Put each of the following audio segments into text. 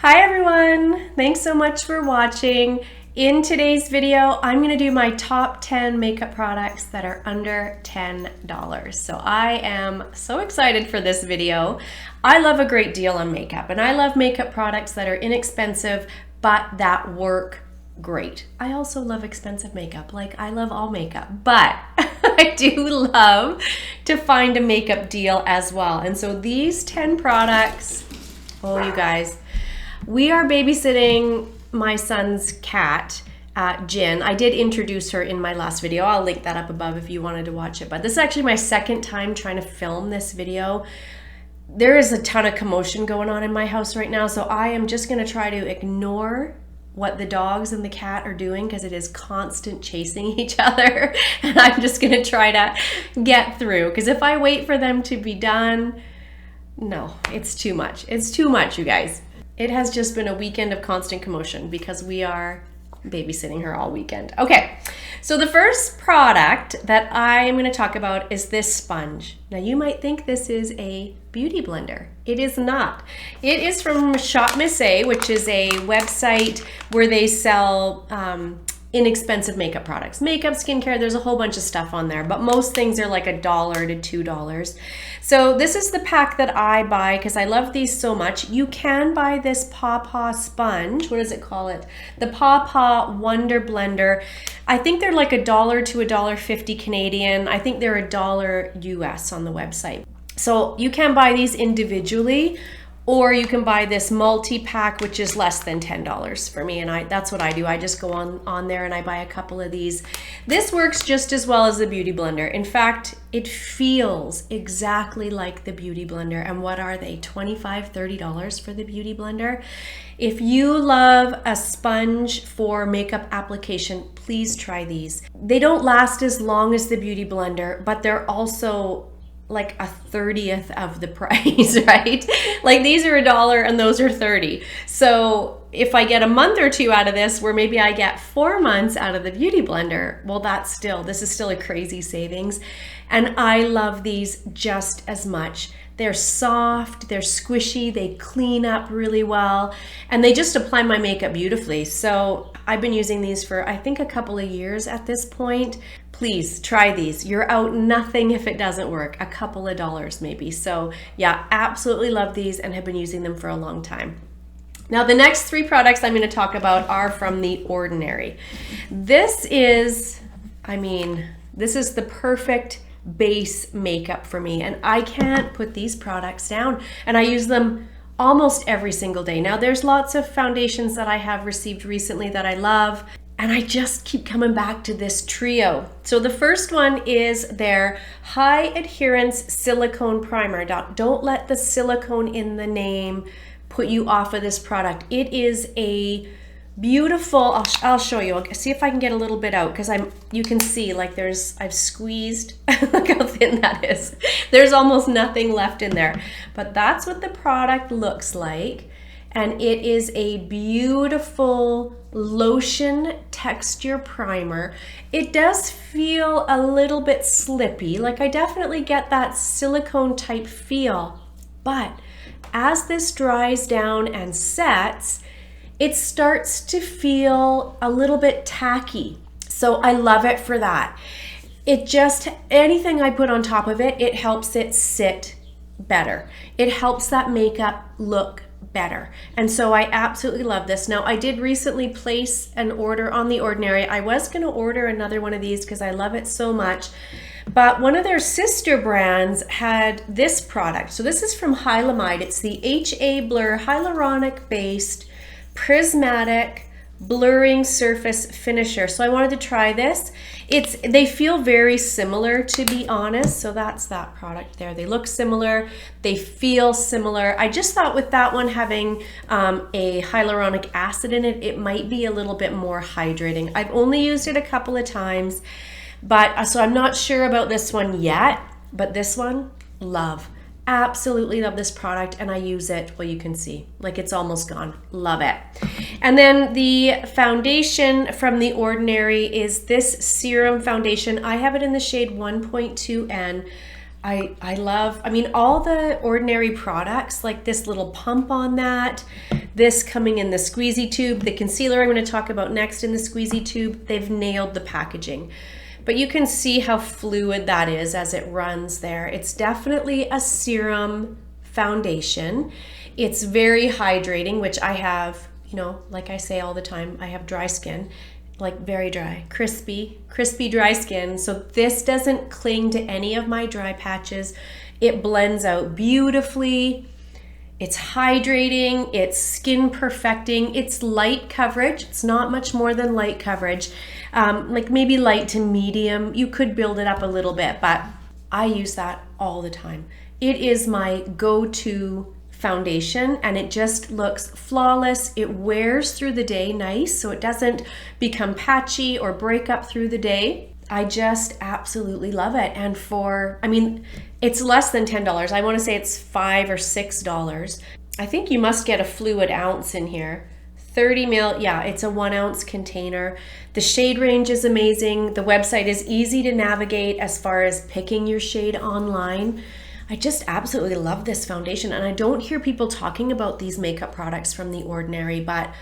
Hi everyone, thanks so much for watching. In today's video, I'm gonna do my top 10 makeup products that are under $10. So I am so excited for this video. I love a great deal on makeup, and I love makeup products that are inexpensive, but that work great. I also love expensive makeup, like I love all makeup, but I do love to find a makeup deal as well. And so these 10 products, oh you guys, we are babysitting my son's cat, Jin. I did introduce her in my last video. I'll link that up above if you wanted to watch it. But this is actually my second time trying to film this video. There is a ton of commotion going on in my house right now, so I am just gonna try to ignore what the dogs and the cat are doing because it is constant chasing each other. And I'm just gonna try to get through, because if I wait for them to be done, no, it's too much. It's too much, you guys. It has just been a weekend of constant commotion because we are babysitting her all weekend. Okay, so the first product that I am going to talk about is this sponge. Now you might think this is a beauty blender. It is not. It is from Shop Miss A, which is a website where they sell inexpensive makeup products. Makeup, skincare, there's a whole bunch of stuff on there, but most things are like $1 to $2. So this is the pack that I buy because I love these so much. You can buy this Paw Paw sponge. What does it call it? The Paw Paw Wonder Blender. I think they're like $1 to $1.50 Canadian. I think they're $1 US on the website. So you can buy these individually, or you can buy this multi-pack, which is less than $10 for me, and that's what I do. I just go on there and I buy a couple of these. This works just as well as the Beauty Blender. In fact, it feels exactly like the Beauty Blender. And what are they? $25, $30 for the Beauty Blender. If you love a sponge for makeup application, please try these. They don't last as long as the Beauty Blender, but they're also like a 30th of the price, right? Like these are $1 and those are 30. So if I get a month or two out of this, where maybe I get 4 months out of the Beauty Blender, well, this is still a crazy savings. And I love these just as much. They're soft, they're squishy, they clean up really well, and they just apply my makeup beautifully. So I've been using these for, I think, a couple of years at this point. Please try these. You're out nothing if it doesn't work. A couple of dollars maybe. So yeah, absolutely love these and have been using them for a long time. Now the next 3 products I'm going to talk about are from The Ordinary. This is the perfect base makeup for me, and I can't put these products down, and I use them almost every single day. Now there's lots of foundations that I have received recently that I love, and I just keep coming back to this trio. So the first one is their High-Adherence Silicone Primer. Don't let the silicone in the name put you off of this product. It is a beautiful, I'll show you. I'll see if I can get a little bit out, because you can see like I've squeezed, look how thin that is. There's almost nothing left in there, but that's what the product looks like. And it is a beautiful lotion texture primer. It does feel a little bit slippy, like I definitely get that silicone type feel, but as this dries down and sets, it starts to feel a little bit tacky. So I love it for that. Anything I put on top of it, it helps it sit better. It helps that makeup look better. And so I absolutely love this. Now I did recently place an order on The Ordinary. I was going to order another one of these because I love it so much. But one of their sister brands had this product. So this is from Hylamide. It's the HA Blur Hyaluronic based Prismatic blurring surface finisher. So I wanted to try this. They feel very similar, to be honest. So that's that product there. They look similar, they feel similar. I just thought with that one having a hyaluronic acid in it, it might be a little bit more hydrating. I've only used it a couple of times, but so I'm not sure about this one yet, but this one, love. Absolutely love this product, and I use it, well, you can see, like it's almost gone. Love it. And then the foundation from The Ordinary is this Serum Foundation. I have it in the shade 1.2N. I love, all the Ordinary products, like this little pump on that, This coming in the squeezy tube. The concealer I'm going to talk about next in the squeezy tube, they've nailed the packaging. But you can see how fluid that is as it runs there. It's definitely a serum foundation. It's very hydrating, which I have, you know, like I say all the time, I have dry skin, like very dry, crispy dry skin. So this doesn't cling to any of my dry patches. It blends out beautifully. It's hydrating, it's skin perfecting, it's light coverage. It's not much more than light coverage, like maybe light to medium. You could build it up a little bit, but I use that all the time. It is my go-to foundation and it just looks flawless. It wears through the day nice, so it doesn't become patchy or break up through the day. I just absolutely love it. And for, I mean, it's less than $10. I want to say it's $5 or $6. I think you must get a fluid ounce in here. 30 mil, yeah, it's a 1 ounce container. The shade range is amazing. The website is easy to navigate as far as picking your shade online. I just absolutely love this foundation, and I don't hear people talking about these makeup products from The Ordinary, but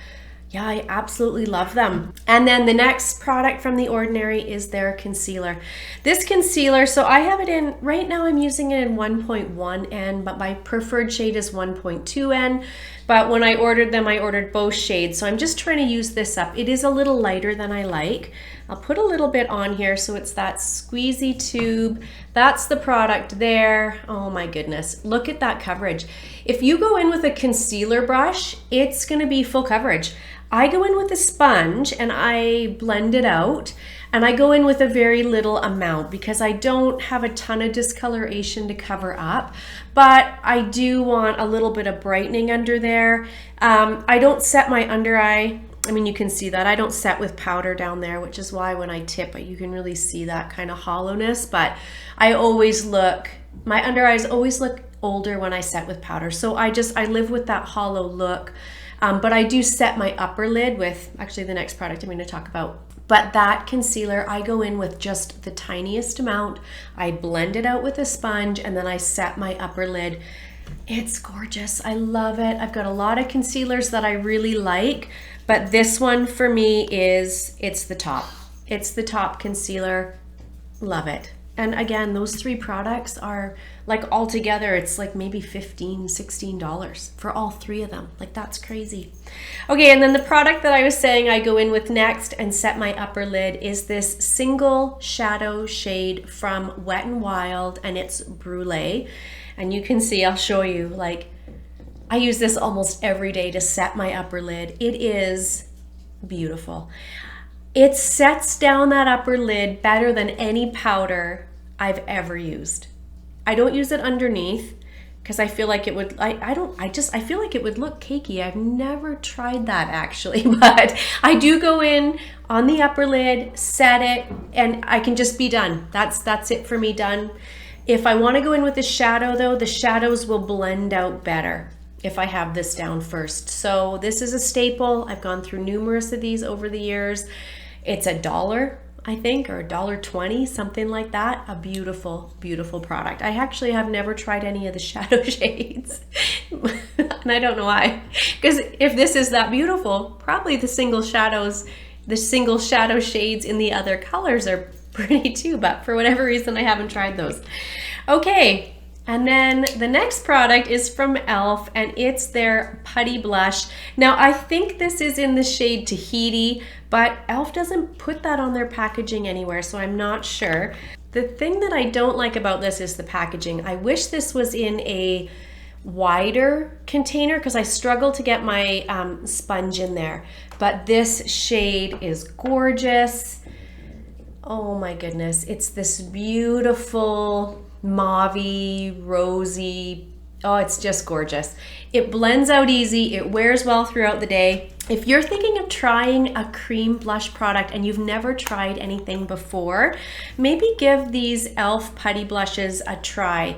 yeah, I absolutely love them. And then the next product from The Ordinary is their concealer. This concealer, so I have it in, right now I'm using it in 1.1N, but my preferred shade is 1.2N. But when I ordered them, I ordered both shades. So I'm just trying to use this up. It is a little lighter than I like. I'll put a little bit on here. So it's that squeezy tube. That's the product there. Oh my goodness, look at that coverage. If you go in with a concealer brush, it's gonna be full coverage. I go in with a sponge and I blend it out, and I go in with a very little amount because I don't have a ton of discoloration to cover up, but I do want a little bit of brightening under there. I don't set my under eye. I mean, you can see that I don't set with powder down there, which is why when I tip it, you can really see that kind of hollowness, but I always look, my under eyes always look older when I set with powder. So I live with that hollow look. But I do set my upper lid with, actually the next product I'm going to talk about. But that concealer, I go in with just the tiniest amount. I blend it out with a sponge and then I set my upper lid. It's gorgeous. I love it. I've got a lot of concealers that I really like, but this one for me it's the top. It's the top concealer. Love it. And again, those three products are like all together, it's like maybe $15, $16 for all three of them. Like that's crazy. Okay, and then the product that I was saying I go in with next and set my upper lid is this single shadow shade from Wet n Wild, and it's Brulee. And you can see, I'll show you, like I use this almost every day to set my upper lid. It is beautiful. It sets down that upper lid better than any powder I've ever used. I don't use it underneath because I feel like it would, I feel like it would look cakey. I've never tried that actually, but I do go in on the upper lid, set it, and I can just be done. That's it for me, done. If I want to go in with a shadow though, the shadows will blend out better if I have this down first. So this is a staple. I've gone through numerous of these over the years. It's $1, I think, or $1.20, something like that. A beautiful, beautiful product. I actually have never tried any of the shadow shades. And I don't know why. Because if this is that beautiful, probably the single shadow shades in the other colors are pretty too, but for whatever reason, I haven't tried those. Okay. And then the next product is from e.l.f. and it's their Putty Blush. Now I think this is in the shade Tahiti, but e.l.f. doesn't put that on their packaging anywhere, so I'm not sure. The thing that I don't like about this is the packaging. I wish this was in a wider container because I struggle to get my sponge in there. But this shade is gorgeous. Oh my goodness, it's this beautiful mauvey, rosy, oh, it's just gorgeous. It blends out easy, it wears well throughout the day. If you're thinking of trying a cream blush product and you've never tried anything before, maybe give these e.l.f. Putty Blushes a try,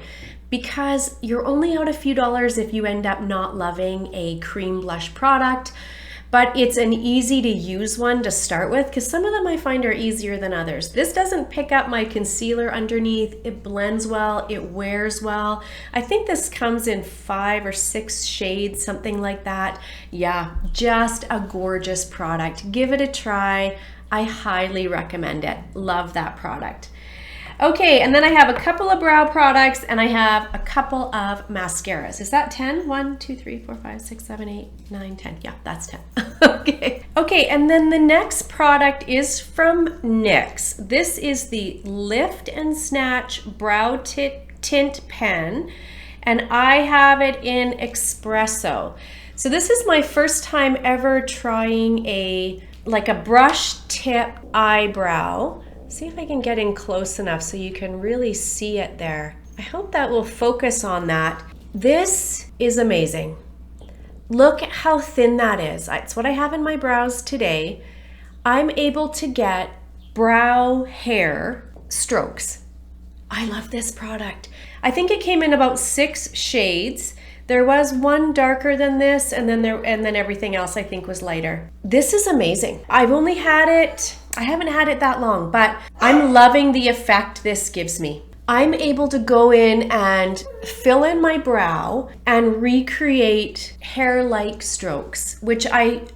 because you're only out a few dollars if you end up not loving a cream blush product. but it's an easy to use one to start with because some of them I find are easier than others. This doesn't pick up my concealer underneath. It blends well, it wears well. I think this comes in 5 or 6 shades, something like that. Yeah, just a gorgeous product. Give it a try. I highly recommend it. Love that product. Okay, and then I have a couple of brow products and I have a couple of mascaras. Is that 10? 1, 2, 3, 4, 5, 6, 7, 8, 9, 10. Yeah, that's 10. Okay. Okay, and then the next product is from NYX. This is the Lift and Snatch Brow Tint Pen, and I have it in Expresso. So this is my first time ever trying like a brush tip eyebrow. See if I can get in close enough so you can really see it there. I hope that will focus on that. This is amazing. Look at how thin that is. It's what I have in my brows today. I'm able to get brow hair strokes. I love this product. I think it came in about 6 shades. There was one darker than this, and then everything else I think was lighter. This is amazing. I haven't had it that long, but I'm loving the effect this gives me. I'm able to go in and fill in my brow and recreate hair-like strokes, which I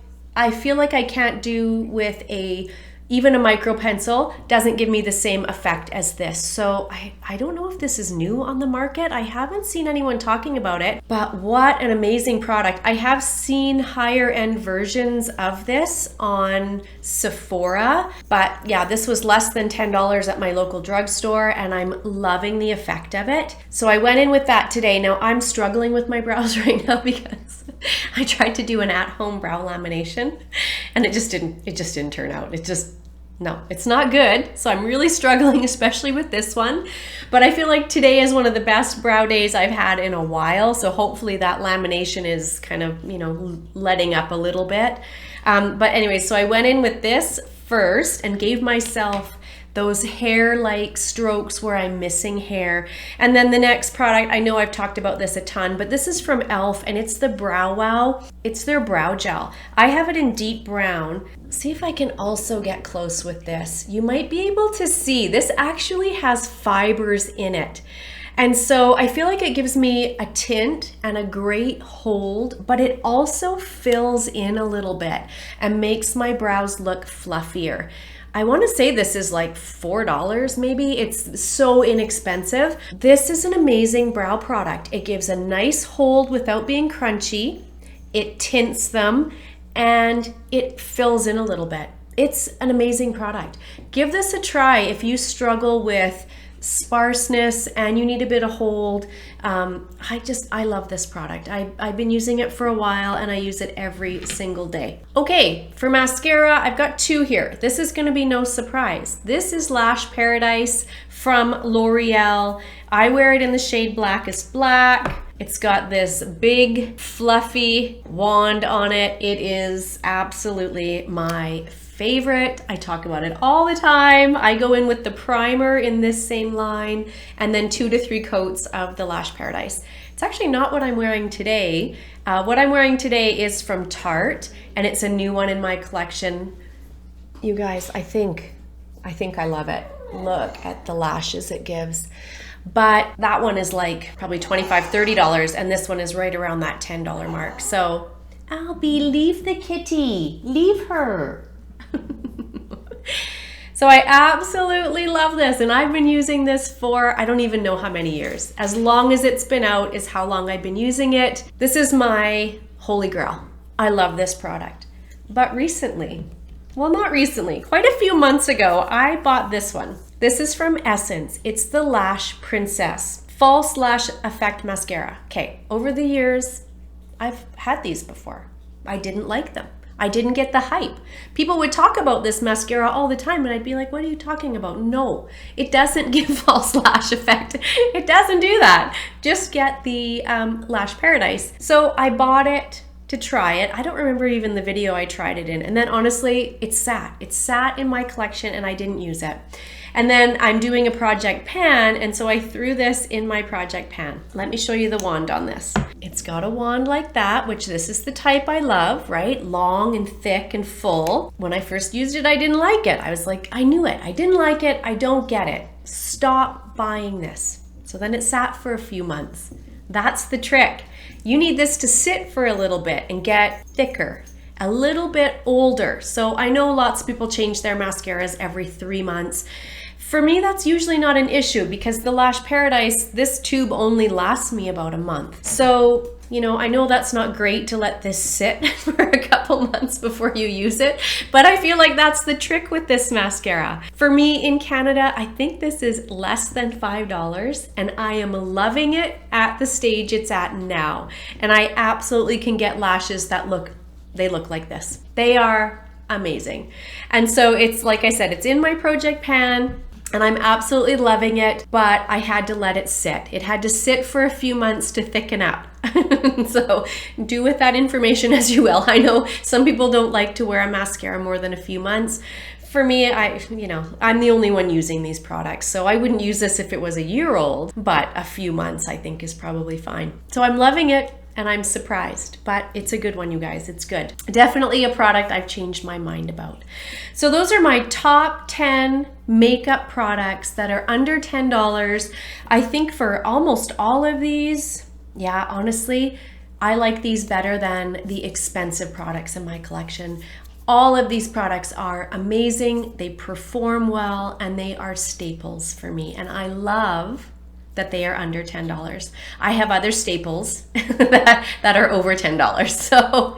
feel like I can't do with even a micro pencil. Doesn't give me the same effect as this. So I don't know if this is new on the market. I haven't seen anyone talking about it, but what an amazing product. I have seen higher end versions of this on Sephora, but yeah, this was less than $10 at my local drugstore and I'm loving the effect of it. So I went in with that today. Now I'm struggling with my brows right now because I tried to do an at-home brow lamination and it just didn't turn out. No, it's not good. So I'm really struggling, especially with this one. But I feel like today is one of the best brow days I've had in a while. So hopefully that lamination is kind of, letting up a little bit. But anyway, so I went in with this first and gave myself those hair-like strokes where I'm missing hair. And then the next product, I know I've talked about this a ton, but this is from e.l.f. and it's the Brow Wow. It's their brow gel. I have it in deep brown. See if I can also get close with this. You might be able to see, this actually has fibers in it. And so I feel like it gives me a tint and a great hold, but it also fills in a little bit and makes my brows look fluffier. I want to say this is like $4 maybe. It's so inexpensive. This is an amazing brow product. It gives a nice hold without being crunchy. It tints them and it fills in a little bit. It's an amazing product. Give this a try if you struggle with sparseness and you need a bit of hold. I love this product. I've been using it for a while and I use it every single day. Okay, for mascara, I've got 2 here. This is gonna be no surprise. This is Lash Paradise from L'Oreal. I wear it in the shade Blackest Black. It's got this big fluffy wand on it. It is absolutely my favorite. I talk about it all the time. I go in with the primer in this same line and then 2 to 3 coats of the Lash Paradise. It's actually not what I'm wearing today. What I'm wearing today is from Tarte and it's a new one in my collection. You guys, I think I love it. Look at the lashes it gives. But that one is like probably $25, $30 and this one is right around that $10 mark. So Albie, leave the kitty, leave her. So I absolutely love this and I've been using this for I don't even know how many years. As long as it's been out is how long I've been using it. This is my holy grail. I love this product. But recently, well not recently, quite a few months ago, I bought this one. This is from Essence. It's the Lash Princess False Lash Effect Mascara. Okay, over the years, I've had these before. I didn't like them. I didn't get the hype. People would talk about this mascara all the time and I'd be like, what are you talking about? No, it doesn't give false lash effect. It doesn't do that. Just get the Lash Paradise. So I bought it to try it. I don't remember even the video I tried it in. And then honestly, it sat in my collection and I didn't use it. And then I'm doing a project pan, and so I threw this in my project pan. Let me show you the wand on this. It's got a wand like that, which this is the type I love, right? Long and thick and full. When I first used it, I didn't like it. I was like, I knew it. I didn't like it. I don't get it. Stop buying this. So then it sat for a few months. That's the trick. You need this to sit for a little bit and get thicker, a little bit older. So I know lots of people change their mascaras every 3 months. For me, that's usually not an issue because the Lash Paradise, this tube only lasts me about a month. So, you know, I know that's not great to let this sit for a couple months before you use it, but I feel like that's the trick with this mascara. For me in Canada, I think this is less than $5 and I am loving it at the stage it's at now. And I absolutely can get lashes that look like this. They are amazing. And so it's, like I said, it's in my project pan. And I'm absolutely loving it, but I had to let it sit. It had to sit for a few months to thicken up. So do with that information as you will. I know some people don't like to wear a mascara more than a few months. For me, I'm the only one using these products, so I wouldn't use this if it was a year old, but a few months I think is probably fine. So I'm loving it. And I'm surprised, but it's a good one, you guys. It's good. Definitely a product I've changed my mind about. So those are my top 10 makeup products that are under $10. I think for almost all of these, yeah, honestly, I like these better than the expensive products in my collection. All of these products are amazing. They perform well and they are staples for me. And I love that they are under $10. I have other staples that are over $10. So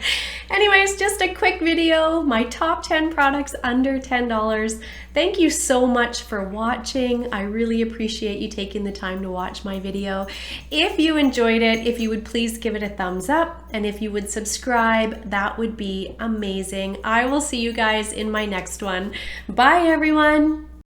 anyways, just a quick video, my top 10 products under $10. Thank you so much for watching. I really appreciate you taking the time to watch my video. If you enjoyed it, if you would please give it a thumbs up, and if you would subscribe, that would be amazing. I will see you guys in my next one. Bye everyone.